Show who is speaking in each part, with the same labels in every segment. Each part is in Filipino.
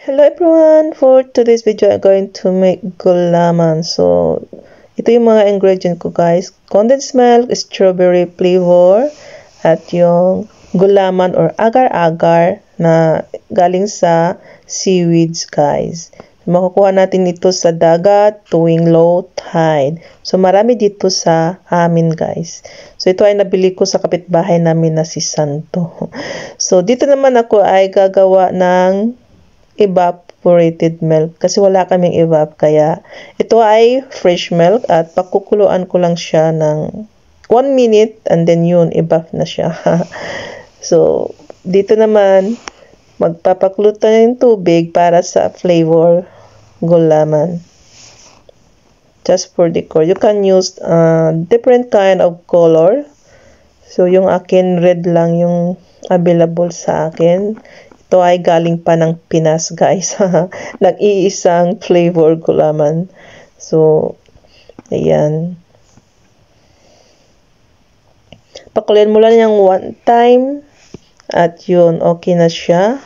Speaker 1: Hello everyone! For today's video, I'm going to make gulaman. So, ito yung mga ingredient ko guys. Condensed milk, strawberry flavor, at yung gulaman or agar-agar na galing sa seaweeds guys. Makukuha natin ito sa dagat tuwing low tide. So, marami dito sa amin guys. So, ito ay nabili ko sa kapitbahay namin na si Santo. So, dito naman ako ay gagawa ng evaporated milk kasi wala kaming evap, kaya ito ay fresh milk at pakukuluan ko lang siya ng 1 minute and then yun, evap na siya. So, dito naman magpapakulo tayo ng tubig para sa flavor gulaman. Just for decor. You can use different kind of color. So, yung akin red lang yung available sa akin. Ito ay galing pa ng Pinas guys. Nag-iisang flavor gulaman. So, ayan. Pakuloyin mo lang yung one time. At yun, okay na siya.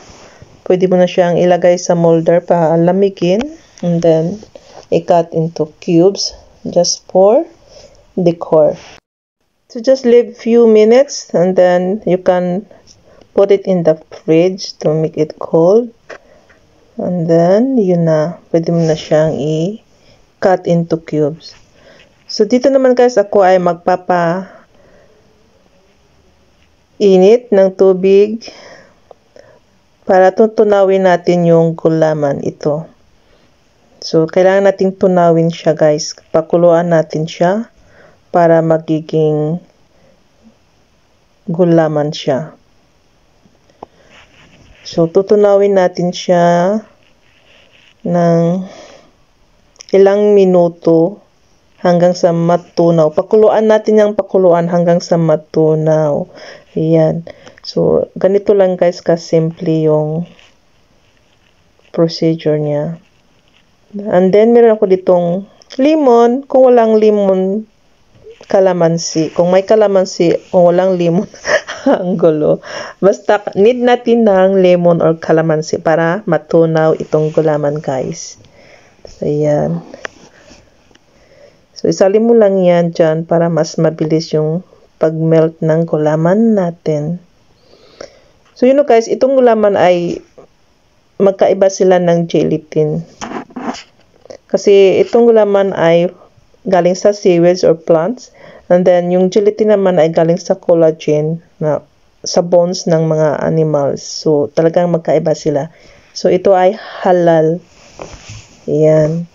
Speaker 1: Pwede mo na siyang ilagay sa molder para lamigin. And then, i-cut into cubes. Just for decor. So, just leave few minutes. And then, you can put it in the fridge to make it cold. And then, yun na. Pwede mo na siyang i-cut into cubes. So, dito naman guys, ako ay magpapa-init ng tubig para tunawin natin yung gulaman ito. So, kailangan nating tunawin siya guys. Pakuluan natin siya para magiging gulaman siya. So, tutunawin natin siya ng ilang minuto hanggang sa matunaw. Pakuluan natin yung pakuluan hanggang sa matunaw. Ayan. So, ganito lang guys kasimple yung procedure niya. And then, meron ako ditong lemon. Kung walang lemon, kalamansi. Kung may kalamansi, kung walang lemon, ang gulo. Basta need natin ng lemon or kalamansi para matunaw itong gulaman guys. So, ayan. So, isalin mo lang yan dyan para mas mabilis yung pag-melt ng gulaman natin. So, yun guys, itong gulaman ay magkaiba sila ng gelatin. Kasi itong gulaman ay galing sa seaweeds or plants. And then, yung gelatin naman ay galing sa collagen na sa bones ng mga animals. So, talagang magkaiba sila. So, ito ay halal. Ayan.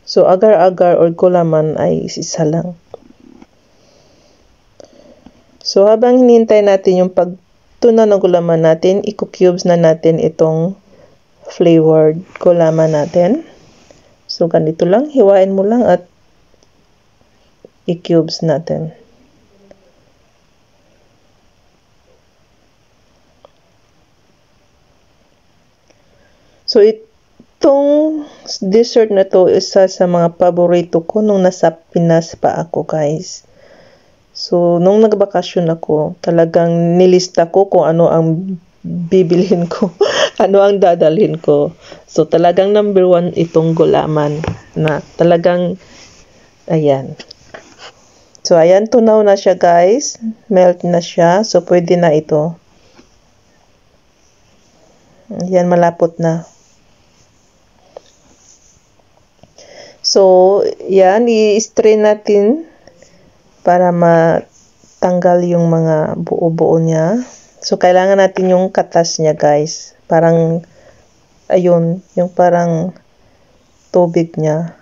Speaker 1: So, agar-agar or gulaman ay isa lang. So, habang hinihintay natin yung pagtunaw ng gulaman natin, i-cubes na natin itong flavored gulaman natin. So, ganito lang. Hiwain mo lang at i-cubes natin. So, itong dessert na to, isa sa mga paborito ko nung nasa Pinas pa ako, guys. So, nung nagbakasyon ako, talagang nilista ko kung ano ang bibilhin ko, ano ang dadalhin ko. So, talagang number 1 itong gulaman na talagang, ayan. So, ayan, tunaw na siya guys. Melt na siya. So, pwede na ito. Ayan, malapot na. So, yan, i-strain natin para matanggal yung mga buo-buo niya. So, kailangan natin yung katas niya, guys. Parang, ayun, yung parang tubig niya.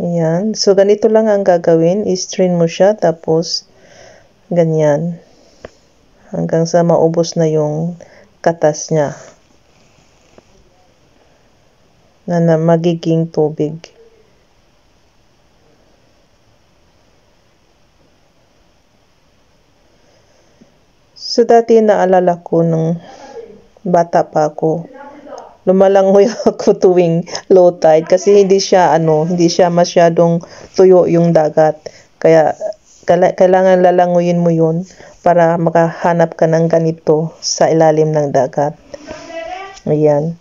Speaker 1: Ayan. So, ganito lang ang gagawin. I-strain mo siya, tapos, ganyan. Hanggang sa maubos na yung katas niya. Na magiging tubig. So, dati naalala ko nung bata pa ako, lumalangoy ako tuwing low tide kasi hindi siya masyadong tuyo yung dagat. Kaya kailangan lalanguyin mo yun para makahanap ka ng ganito sa ilalim ng dagat. Ayan.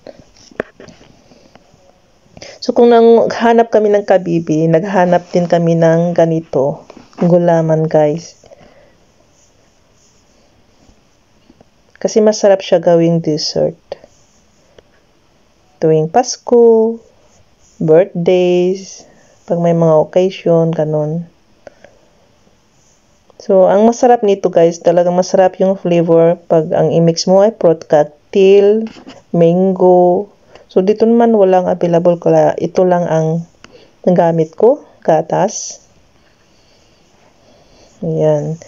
Speaker 1: So kung naghanap kami ng kabibi, naghanap din kami ng ganito, gulaman guys. Kasi masarap siya gawing dessert. Tuwing Pasko, birthdays, pag may mga occasion, ganun. So, ang masarap nito guys, talagang masarap yung flavor pag ang i-mix mo ay fruit cocktail, mango. So, dito naman walang available, kaya ito lang ang nagamit ko, gatas. Ayan.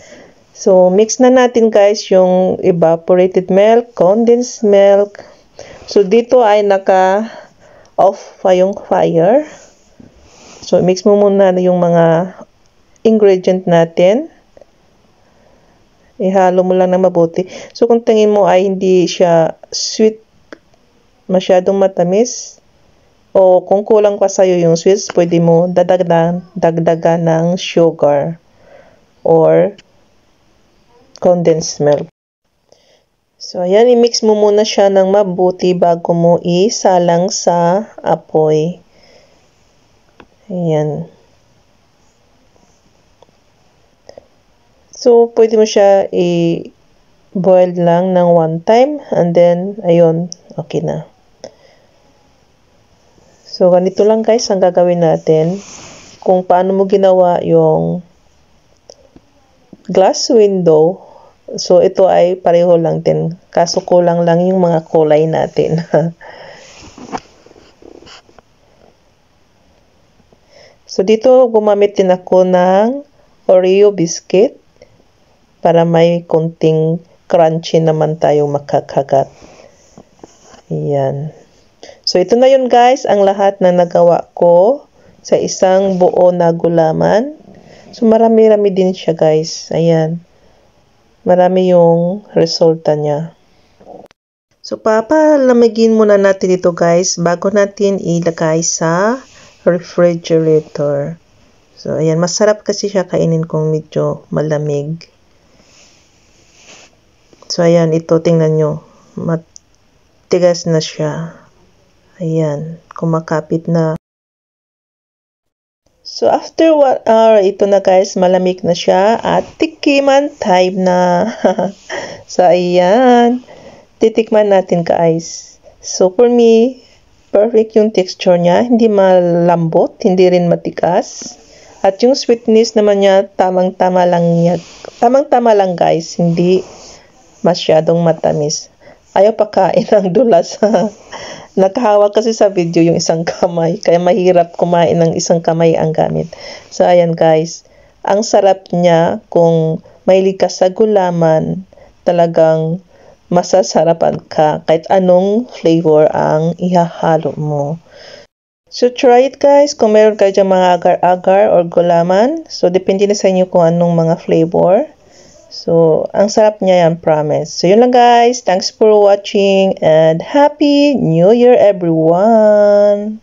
Speaker 1: So, mix na natin guys yung evaporated milk, condensed milk. So, dito ay naka-off pa yung fire. So, mix mo muna yung mga ingredient natin. Ihalo mo lang na mabuti. So, kung tingin mo ay hindi siya sweet, masyadong matamis, o kung kulang pa sa'yo yung sweets, pwede mo dagdagan ng sugar or condensed milk. So, ayan, i-mix mo muna siya ng mabuti bago mo isalang sa apoy. Ayan. So, pwede mo siya i-boil lang ng one time and then, ayun, okay na. So, ganito lang guys ang gagawin natin. Kung paano mo ginawa yung glass window. So, ito ay pareho lang din. Kaso kulang lang yung mga kulay natin. So, dito gumamit din ako ng Oreo biscuit para may konting crunchy naman tayo makakagat. Ayan. So, ito na yun guys, ang lahat na nagawa ko sa isang buo na gulaman. So, marami-rami din siya guys. Ayan. Marami yung resulta niya. So, papalamigin muna natin ito guys bago natin ilagay sa refrigerator. So, ayan. Masarap kasi siya kainin kung medyo malamig. So, ayan. Ito, tingnan nyo. Matigas na siya. Ayan. Kumakapit na. So, after 1 hour, ito na guys. Malamig na siya. At tikiman time na. So, ayan. Titikman natin guys. So, for me, perfect yung texture niya. Hindi malambot. Hindi rin matigas. At yung sweetness naman niya, tamang-tama lang niya. Tamang-tama lang guys. Hindi masyadong matamis. Ayaw pa kain ng dulas. Nakahawak kasi sa video yung isang kamay. Kaya mahirap kumain ng isang kamay ang gamit. So, ayan guys. Ang sarap niya kung mahilig ka sa gulaman. Talagang masasarapan ka kahit anong flavor ang ihahalo mo. So, try it guys. Kung meron kayo dyan mga agar-agar or gulaman. So, depende na sa inyo kung anong mga flavor. So, ang sarap niya yan, promise. So, yun lang guys. Thanks for watching and Happy New Year everyone!